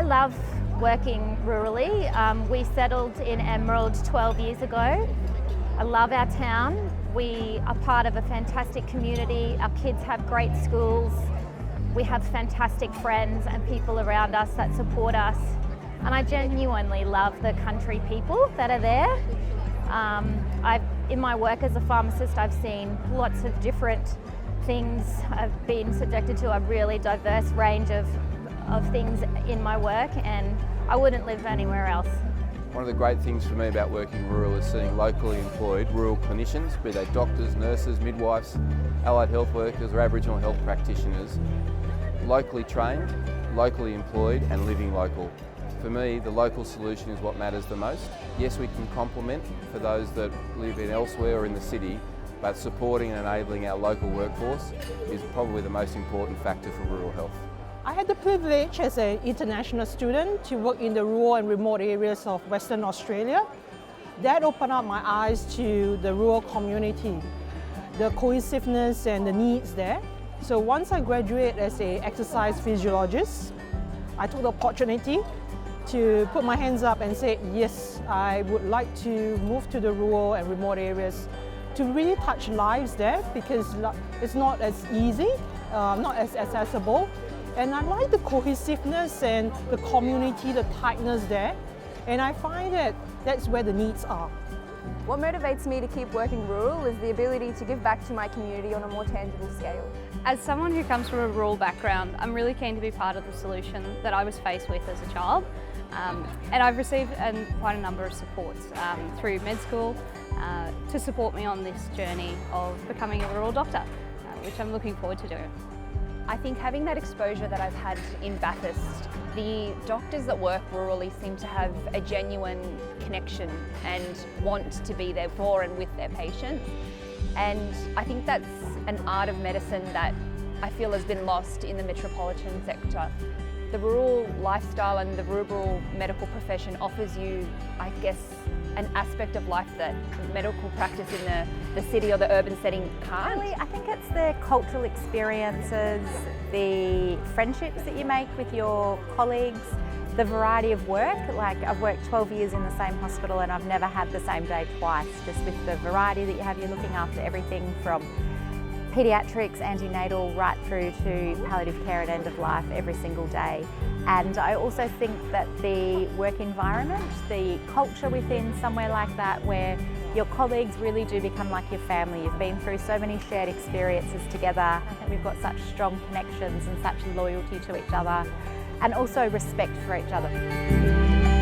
love working rurally. We settled in Emerald 12 years ago. I love our town. We are part of a fantastic community. Our kids have great schools. We have fantastic friends and people around us that support us. And I genuinely love the country people that are there. In my work as a pharmacist, I've seen lots of different things. I've been subjected to a really diverse range of things in my work, and I wouldn't live anywhere else. One of the great things for me about working rural is seeing locally employed rural clinicians, be they doctors, nurses, midwives, allied health workers or Aboriginal health practitioners, locally trained, locally employed and living local. For me, the local solution is what matters the most. Yes, we can complement for those that live in elsewhere or in the city, but supporting and enabling our local workforce is probably the most important factor for rural health. I had the privilege as an international student to work in the rural and remote areas of Western Australia. That opened up my eyes to the rural community, the cohesiveness and the needs there. So once I graduated as an exercise physiologist, I took the opportunity to put my hands up and say, yes, I would like to move to the rural and remote areas to really touch lives there, because it's not as easy, not as accessible. And I like the cohesiveness and the community, the tightness there. And I find that that's where the needs are. What motivates me to keep working rural is the ability to give back to my community on a more tangible scale. As someone who comes from a rural background, I'm really keen to be part of the solution that I was faced with as a child. And I've received quite a number of supports through med school to support me on this journey of becoming a rural doctor, which I'm looking forward to doing. I think having that exposure that I've had in Bathurst, the doctors that work rurally seem to have a genuine connection and want to be there for and with their patients. And I think that's an art of medicine that I feel has been lost in the metropolitan sector. The rural lifestyle and the rural medical profession offers you, I guess, an aspect of life that medical practice in the city or the urban setting can't. Really, I think it's the cultural experiences, the friendships that you make with your colleagues, the variety of work. Like, I've worked 12 years in the same hospital and I've never had the same day twice, just with the variety that you have. You're looking after everything from paediatrics, antenatal, right through to palliative care at end of life every single day. And I also think that the work environment, the culture within somewhere like that, where your colleagues really do become like your family. You've been through so many shared experiences together. I think we've got such strong connections and such loyalty to each other, and also respect for each other.